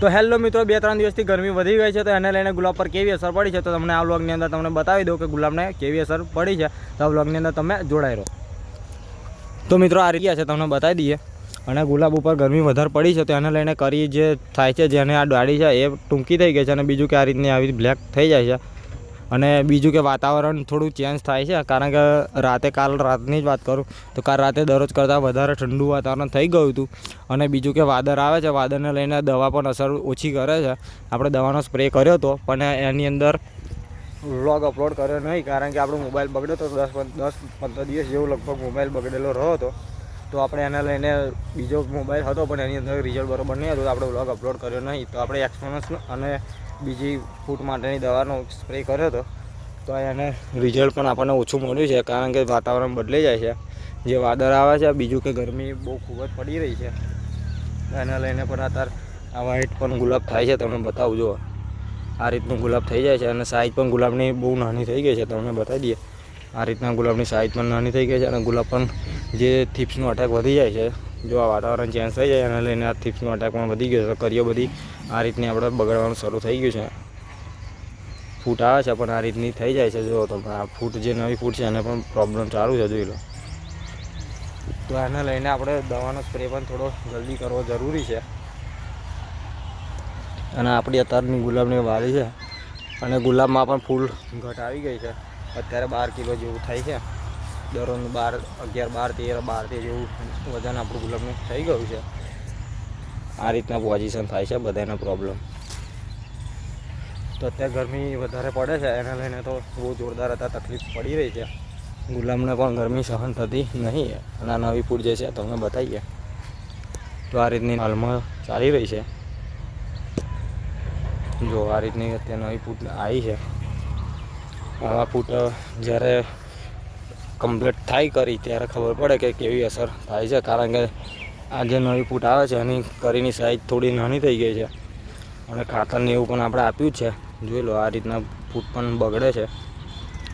તો હેલો મિત્રો, 2-3 દિવસથી ગરમી વધી ગઈ છે, તો એને લઈને ગુલાબ પર કેવી અસર પડી છે તો તમને આ વ્લોગની અંદર તમને બતાવી દઉં કે ગુલાબને કેવી અસર પડી છે. તો આ વ્લોગની અંદર તમે જોડાઈ રહો. તો મિત્રો આ રીતે છે તમને બતાવી દઈએ. અને ગુલાબ ઉપર ગરમી વધારે પડી છે તો એને લઈને કરી જે થાય છે, જેને આ ડાળી છે એ ટૂંકી થઈ ગઈ છે અને બીજું કે આ રીતની આવી બ્લેક થઈ જાય છે. અને બીજું કે વાતાવરણ થોડું ચેન્જ થાય છે, કારણ કે કાલ રાતની જ વાત કરું તો કાલ રાતે દરરોજ કરતાં વધારે ઠંડુ વાતાવરણ થઈ ગયું હતું. અને બીજું કે વાદળ આવે છે, વાદળને લઈને દવા પણ અસર ઓછી કરે છે. આપણે દવાનો સ્પ્રે કર્યો હતો પણ એની અંદર વ્લોગ અપલોડ કર્યો નહીં, કારણ કે આપણો મોબાઈલ બગડ્યો તો 10-15 દિવસ જેવું લગભગ મોબાઈલ બગડેલો રહ્યો હતો. તો આપણે એને લઈને બીજો મોબાઈલ હતો પણ એની અંદર રિઝલ્ટ બરોબર નહીં હતું, તો આપણે વ્લોગ અપલોડ કર્યો નહીં. તો આપણે એક્સપોનસ અને બીજી ફૂટ માટેની દવાનો સ્પ્રે કર્યો હતો, તો એને રિઝલ્ટ પણ આપણને ઓછું મળ્યું છે, કારણ કે વાતાવરણ બદલાઈ જાય છે. જે વાદળ આવે છે, બીજું કે ગરમી બહુ ખૂબ જ પડી રહી છે, એને લઈને પણ અત્યારે આ વ્હાઈટ પણ ગુલાબ થાય છે. તમને બતાવું જો આ રીતનું ગુલાબ થઈ જાય છે અને સાઇઝ પણ ગુલાબની બહુ નાની થઈ ગઈ છે. તમને બતાવી દઈએ, આ રીતના ગુલાબની સાઇઝ પણ નાની થઈ ગઈ છે અને ગુલાબ પણ જે થીપ્સનો અટેક વધી જાય છે. જો આ વાતાવરણ ચેન્જ થઈ જાય એને લઈને આ થીપ્સનો અટેક પણ વધી ગયો છે. કરીઓ બધી આ રીતની આપણે બગડવાનું શરૂ થઈ ગયું છે. ફૂટ આવે છે પણ આ રીતની થઈ જાય છે. જો તમે આ ફૂટ જે નવી ફૂટ છે એને પણ પ્રોબ્લેમ ચાલુ છે, જોઈ લો. તો એને લઈને આપણે દવાનો સ્પ્રે પણ થોડો જલ્દી કરવો જરૂરી છે. અને આપણી અત્યારની ગુલાબની વાડી છે અને ગુલાબમાં પણ ફૂલ ઘટ આવી ગઈ છે. અત્યારે 12 કિલો જેવું થાય છે. દરરોજ 11-12-13 જેવું વજન આપણું ગુલાબનું થઈ ગયું છે. આ રીતના પોઝિશન થાય છે બધાના પ્રોબ્લેમ. તો અત્યારે ગરમી વધારે પડે છે, એને લઈને તો બહુ જોરદાર તકલીફ પડી રહી છે. ગુલાબને પણ ગરમી સહન થતી નહીં. અને આ નવી ફૂટ જે છે તમને બતાવીએ તો આ રીતની હાલમાં ચાલી રહી છે. જો આ રીતની અત્યારે નવી ફૂટ આવી છે. આવા ફૂટ જ્યારે કમ્પ્લીટ થાય કરી ત્યારે ખબર પડે કે કેવી અસર થાય છે, કારણ કે આ જે નવી ફૂટ આવે છે એની કરીની સાઈઝ થોડી નાની થઈ ગઈ છે. અને ખાતરને એવું પણ આપણે આપ્યું જ છે. જોઈ લો, આ રીતના ફૂટ પણ બગડે છે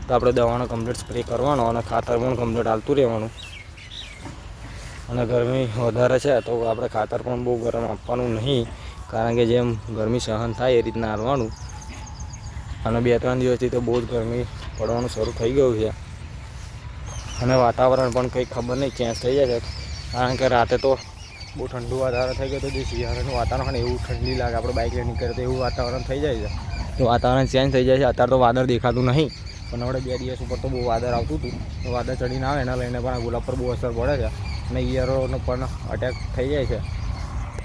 તો આપણે દવાનો કમ્પ્લીટ સ્પ્રે કરવાનો અને ખાતર પણ કમ્પ્લીટ આવતું રહેવાનું. અને ગરમી વધારે છે તો આપણે ખાતર પણ બહુ ગરમ આપવાનું નહીં, કારણ કે જેમ ગરમી સહન થાય એ રીતના આવવાનું. અને 2-3 દિવસથી તો બહુ જ ગરમી પડવાનું શરૂ થઈ ગયું છે. અને વાતાવરણ પણ કંઈ ખબર નહીં ચેન્જ થઈ જાય છે, કારણ કે રાતે તો બહુ ઠંડુ વાતાવરણ થઈ ગયું હતું. જે શિયાળાનું વાતાવરણ હોય એવું ઠંડી લાગે, આપણે બાઇક લઈને નીકળે તો એવું વાતાવરણ થઈ જાય છે. તો વાતાવરણ ચેન્જ થઈ જાય છે. અત્યારે તો વાદળ દેખાતું નહીં, પણ આપણે 2 દિવસ ઉપર તો બહુ વાદળ આવતું હતું. તો વાદળ ચડીને આવે એના લઈને પણ આ ગુલાબ પર બહુ અસર પડે છે અને ઈયરોનો પણ અટેક થઈ જાય છે.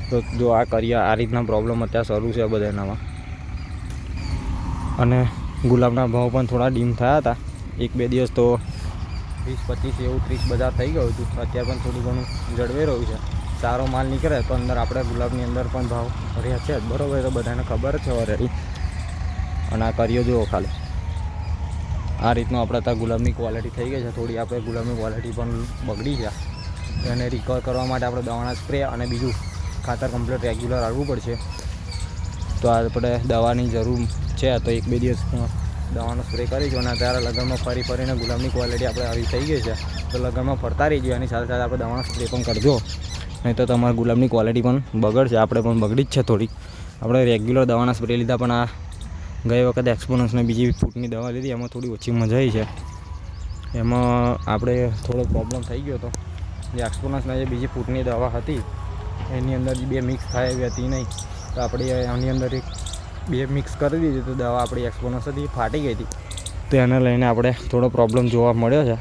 તો જો આ કરીએ આ રીતના પ્રોબ્લેમ અત્યારે શરૂ છે બધાનામાં. અને ગુલાબના ભાવ પણ થોડા ડીમ થયા હતા. 1-2 દિવસ તો 20-25 એવું 30 બજાર થઈ ગયું હતું. અત્યારે પણ થોડું ઘણું જળવાઈ રહ્યું છે. સારો માલ નીકળે તો અંદર આપણે ગુલાબની અંદર પણ ભાવ રહ્યા છે બરાબર, તો બધાને ખબર છે ઓલરેડી. અને આ કરીઓ જુઓ ખાલી, આ રીતનું આપણે ત્યાં ગુલાબની ક્વોલિટી થઈ ગઈ છે. થોડી આપણે ગુલાબની ક્વોલિટી પણ બગડી છે. એને રિકવર કરવા માટે આપણે દવાના સ્પ્રે અને બીજું ખાતર કમ્પ્લીટ રેગ્યુલર આવવું પડશે. તો આપણે દવાની જરૂર છે, તો 1-2 દિવસ દવાનો સ્પ્રે કરીશું. અને અત્યારે લગ્નમાં ફરીને ગુલાબની ક્વોલિટી આપણે આવી થઈ ગઈ છે, તો લગ્નમાં ફરતા રહીજો. એની સાથે સાથે આપણે દવાનો સ્પ્રે પણ કરજો, નહીં તો તમારા ગુલાબની ક્વોલિટી પણ બગડશે. આપણે પણ બગડી જ છે થોડીક. આપણે રેગ્યુલર દવાના સ્પ્રે લીધા, પણ આ ગઈ વખતે એક્સપોનન્સને બીજી ફૂટની દવા લીધી, એમાં થોડી ઓછી મજા આવી છે. એમાં આપણે થોડો પ્રોબ્લેમ થઈ ગયો હતો. જે એક્સપોનન્સના જે બીજી ફૂટની દવા હતી એની અંદર 2 મિક્સ થાય એવી હતી નહીં, તો આપણે એની અંદર 2 મિક્સ કરી દીધી. તો દવા આપણી એક્સપોનન્સ હતી ફાટી ગઈ હતી, તો એને લઈને આપણે થોડો પ્રોબ્લેમ જોવા મળ્યો છે.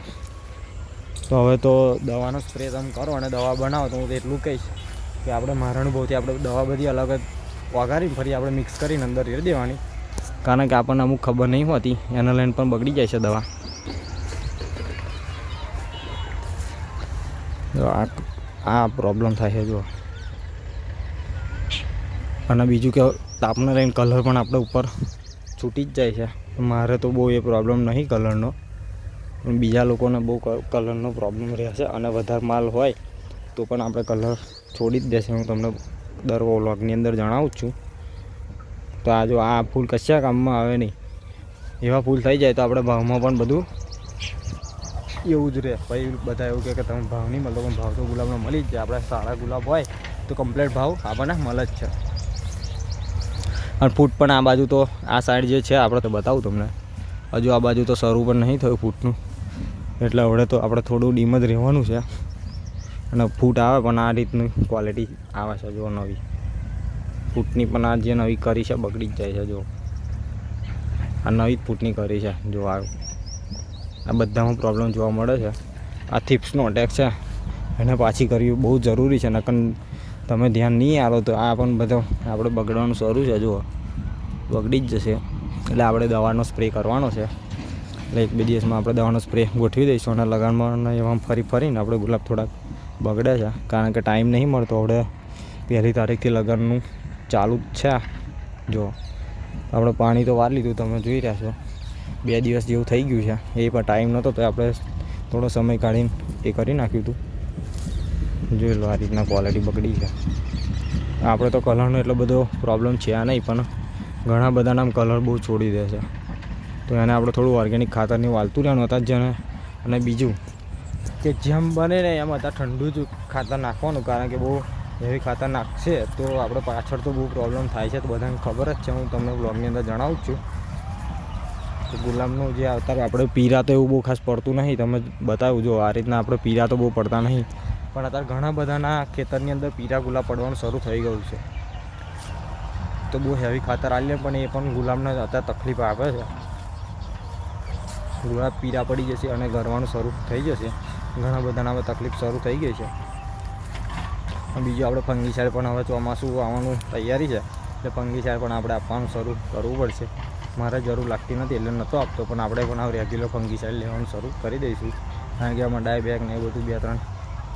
તો હવે તો દવાનો સ્પ્રે તમે કરો અને દવા બનાવો, તો હું તો એટલું કહીશ કે આપણે મારા અનુભવથી આપણે દવા બધી અલગ જ વઘારીને ફરી આપણે મિક્સ કરીને અંદર રેડી દેવાની, કારણ કે આપણને અમુક ખબર નહીં હોતી, એના લઈને પણ બગડી જાય છે દવા. જો આ પ્રોબ્લેમ થાય છે જો. અને બીજું કે તાપને લઈને કલર પણ આપણે ઉપર છૂટી જ જાય છે. મારે તો બહુ એ પ્રોબ્લેમ નહીં કલરનો, પણ બીજા લોકોને બહુ કલરનો પ્રોબ્લેમ રહે છે. અને વધારે માલ હોય તો પણ આપણે કલર છોડી જ દેશે. હું તમને દર વ્લોગની અંદર જણાવું છું. તો આ જો આ ફૂલ કશા કામમાં આવે નહીં, એવા ફૂલ થઈ જાય તો આપણે ભાવમાં પણ બધું એવું જ રહે. પછી બધા એવું કહે કે તમે ભાવ નહીં મળતો, પણ ભાવ તો ગુલાબનો મળી જ જાય. આપણે સારા ગુલાબ હોય તો કમ્પ્લીટ ભાવ આપણને મળે જ છે. અને ફૂટ પણ આ બાજુ તો આ સાઈડ જે છે આપણે તો બતાવું તમને, હજુ આ બાજુ તો શરૂ પણ નહીં થયું ફૂટનું, એટલે હવે તો આપણે થોડું ડીમ જ રહેવાનું છે. અને ફૂટ આવે પણ આ રીતની ક્વોલિટી આવે છે જો નવી ફૂટની, પણ આ જે નવી કરી છે બગડી જ જાય છે. જો આ નવી જ ફૂટની કરી છે. જો આ બધામાં પ્રોબ્લેમ જોવા મળે છે. આ થીપ્સનો અટેક છે, એને પાછી કરવી બહુ જરૂરી છે, નકર તમે ધ્યાન નહીં આવો તો આ પણ બધો આપણે બગડવાનું શરૂ છે. જુઓ બગડી જ જશે, એટલે આપણે દવાનો સ્પ્રે કરવાનો છે. એટલે 1-2 દિવસમાં આપણે દવાનો સ્પ્રે ગોઠવી દઈશું. અને લગાડમાં એમાં ફરીને આપણે ગુલાબ થોડાક બગડે છે, કારણ કે ટાઈમ નહીં મળતો. આપણે 1લી તારીખથી લગનનું ચાલુ જ છે. જો આપણે પાણી તો વાર લીધું, તમે જોઈ રહ્યા છો 2 દિવસ જેવું થઈ ગયું છે. એ પણ ટાઈમ નહોતો તો આપણે થોડો સમય કાઢીને એ કરી નાખ્યું હતું. જોઈ લો આ રીતના ક્વોલિટી બગડી છે. આપણે તો કલરનો એટલો બધો પ્રોબ્લેમ છે નહીં, પણ ઘણા બધાના કલર બહુ છોડી દે છે. તો એને આપણે થોડું ઓર્ગેનિક ખાતરની વાલતું રહેવાનું હતા જ ને. અને બીજું કે જેમ બને ને એમ અત્યારે ઠંડુ જ ખાતર નાખવાનું, કારણ કે બહુ હેવી ખાતર નાખશે તો આપણે પાછળ તો બહુ પ્રોબ્લેમ થાય છે. તો બધાને ખબર જ છે, હું તમને બ્લોગની અંદર જણાવું જ છું. તો ગુલાબનું જે અત્યારે આપણે પીરા તો એવું બહુ ખાસ પડતું નહીં, તમે બતાવું જો આ રીતના આપણે પીરા તો બહુ પડતા નહીં, પણ અત્યારે ઘણા બધાના ખેતરની અંદર પીરા ગુલાબ પડવાનું શરૂ થઈ ગયું છે. તો બહુ હેવી ખાતર આવીએ પણ એ પણ ગુલાબને અત્યારે તકલીફ આપે છે. ગુલાબ પીરા પડી જશે અને ગરવાનું શરૂ થઈ જશે. ઘણા બધાના હવે તકલીફ શરૂ થઈ ગઈ છે. બીજું આપણે ફંગીસાઇડ પણ હવે ચોમાસું આવવાનું તૈયારી છે, એટલે ફંગીસાઇડ પણ આપણે આપવાનું શરૂ કરવું પડશે. મારે જરૂર લાગતી નથી એટલે નહોતો આપતો, પણ આપણે પણ હવે રેગ્યુલર ફંગીસાઇડ લેવાનું શરૂ કરી દઈશું. કારણ કે આમાં ડાયબેક ને એ બધું 2-3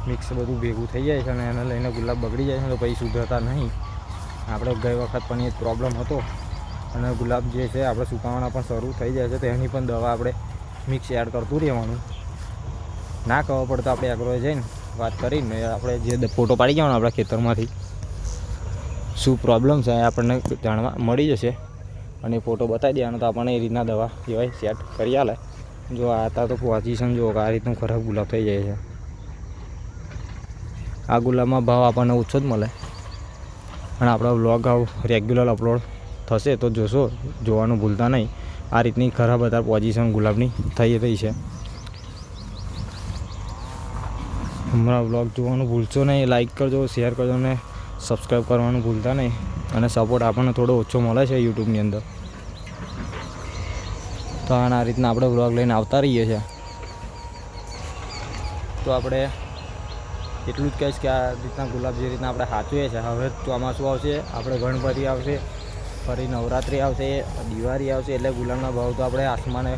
મિક્સ બધું ભેગું થઈ જાય છે, અને એને લઈને ગુલાબ બગડી જાય છે. તો પછી સુધરતા નહીં. આપણે ગઈ વખત પણ એ જ પ્રોબ્લેમ હતો, અને ગુલાબ જે છે આપણે સુકાવાના પણ શરૂ થઈ જાય છે. તો એની પણ દવા આપણે મિક્સ એડ કરતું રહેવાનું. ના ખબર પડતો આપણે એગ્રોએ જઈને વાત કરીને આપણે જે ફોટો પાડી જવાનો આપણા ખેતરમાંથી શું પ્રોબ્લેમ છે એ આપણને જાણવા મળી જશે. અને ફોટો બતાવી દેવાનો તો આપણને એ રીતના દવા કહેવાય સેટ કરી આલે. જો આ હતા તો પોઝિશન જો આ રીતનું ખરાબ ગુલાબ થઈ જાય છે. આ ગુલાબમાં ભાવ આપણને ઓછો જ મળે. અને આપણા વ્લોગ રેગ્યુલર અપલોડ થશે તો જોવાનું ભૂલતા નહીં. આ રીતની ખરાબ અત્યારે પોઝિશન ગુલાબની થઈ રહી છે. હમણાં વ્લોગ જોવાનું ભૂલશો નહીં. લાઈક કરજો, શેર કરજો અને સબસ્ક્રાઈબ કરવાનું ભૂલતા નહીં. અને સપોર્ટ આપણને થોડો ઓછો મળે છે યુટ્યુબની અંદર. તો આ રીતના આપણે વ્લોગ લઈને આવતા રહીએ છીએ. તો આપણે એટલું જ કહીશ કે આ રીતના ગુલાબ જે રીતના આપણે સાચવીએ છીએ. હવે ચોમાસું આવશે, આપણે ગણપતિ આવશે, ફરી નવરાત્રિ આવશે, દિવાળી આવશે, એટલે ગુલાબના ભાવ તો આપણે આસમાને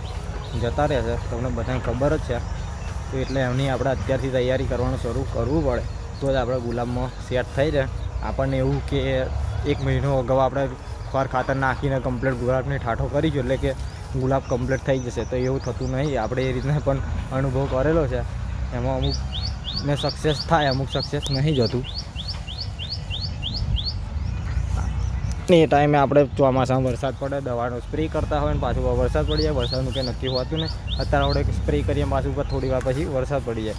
જતા રહેશે. તમને બધાને ખબર જ છે. તો એટલે એમની આપણે અત્યારથી તૈયારી કરવાનું શરૂ કરવું પડે, તો જ આપણે ગુલાબમાં સેટ થઈ જાય. આપણને એવું કે 1 મહિનો અગાઉ આપણે ખાતર નાખીને કમ્પ્લીટ ગુલાબની ઠાઠો કરીશું એટલે કે ગુલાબ કમ્પ્લીટ થઈ જશે, તો એવું થતું નહીં. આપણે એ રીતના પણ અનુભવ કરેલો છે. એમાં અમુકને સક્સેસ થાય, અમુક સક્સેસ નહીં જતું. એ ટાઈમે આપણે ચોમાસામાં વરસાદ પડે, દવાનો સ્પ્રે કરતા હોય ને પાછું વરસાદ પડી જાય. વરસાદનું કંઈ નક્કી હોતું નહીં. અત્યારે આપણે સ્પ્રે કરીએ પાછું થોડી વાર પછી વરસાદ પડી જાય.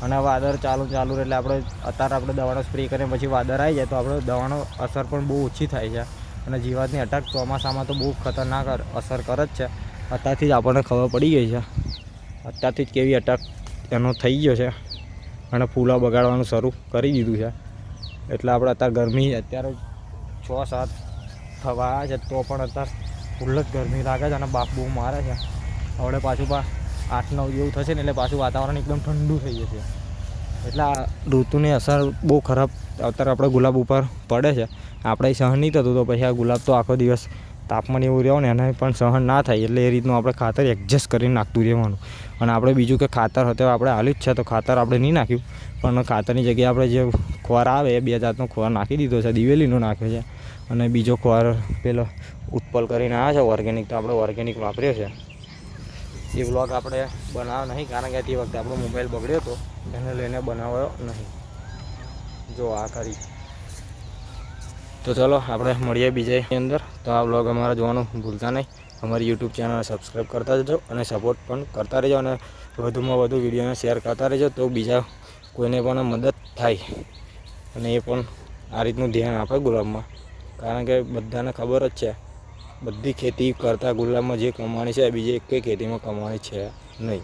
અને વાદળ ચાલુ એટલે આપણે દવાનો સ્પ્રે કરીએ પછી વાદળ આવી જાય તો આપણે દવાનો અસર પણ બહુ ઓછી થાય છે. અને જીવાતની અટક ચોમાસામાં તો બહુ ખતરનાક અસર કરે જ છે. અત્યારથી જ આપણને ખબર પડી ગઈ છે. અત્યારથી જ કેવી અટક એનો થઈ ગયો છે, અને ફૂલો બગાડવાનું શરૂ કરી દીધું છે. એટલે આપણે અત્યારે ગરમી અત્યારે 6-7 થવા આવ્યા છે તો પણ અત્યારે ફૂલ જ ગરમી લાગે છે અને બાફ બહુ મારે છે. હવે પાછું 8-9 જેવું થશે ને એટલે પાછું વાતાવરણ એકદમ ઠંડુ થઈ જશે. એટલે આ ઋતુની અસર બહુ ખરાબ અત્યારે આપણે ગુલાબ ઉપર પડે છે. આપણે સહન નહીં થતું તો પછી આ ગુલાબ તો આખો દિવસ તાપમાન એવું રહ્યો ને એને પણ સહન ના થાય. એટલે એ રીતનું આપણે ખાતર એડજસ્ટ કરીને નાખતું રહેવાનું. અને આપણે બીજું કે ખાતર હતું આપણે આલ્યું જ છે તો ખાતર આપણે નહીં નાખ્યું, પણ ખાતરની જગ્યાએ આપણે જે ખોર આવે એ 2 જાતનો ખોર નાખી દીધો છે. દિવેલીનો નાખ્યો છે, અને બીજો ખોર પેલો ઉત્પલ કરીને આવે છે ઓર્ગેનિક, તો આપણે ઓર્ગેનિક વાપર્યો છે. એ વ્લોગ આપણે બનાવ્યો નહીં કારણ કે તે વખતે આપણો મોબાઈલ બગડ્યો હતો, એને લઈને બનાવ્યો નહીં. જો આ કરી. તો ચલો આપણે મળીએ બીજાની અંદર. તો આ વ્લોગ અમારા જોવાનું ભૂલતા નહીં. અમારી યુટ્યુબ ચેનલ સબસ્ક્રાઈબ કરતા જજો અને સપોર્ટ પણ કરતા રહેજો. અને વધુમાં વધુ વિડીયોને શેર કરતા રહેજો તો બીજા કોઈને પણ મદદ થાય અને એ પણ આ રીતનું ધ્યાન આપે ગુલાબમાં. કારણ કે બધાને ખબર જ છે બધી ખેતી કરતાં ગુલાબમાં જે કમાણી છે બીજી એક ખેતીમાં કમાણી છે નહીં.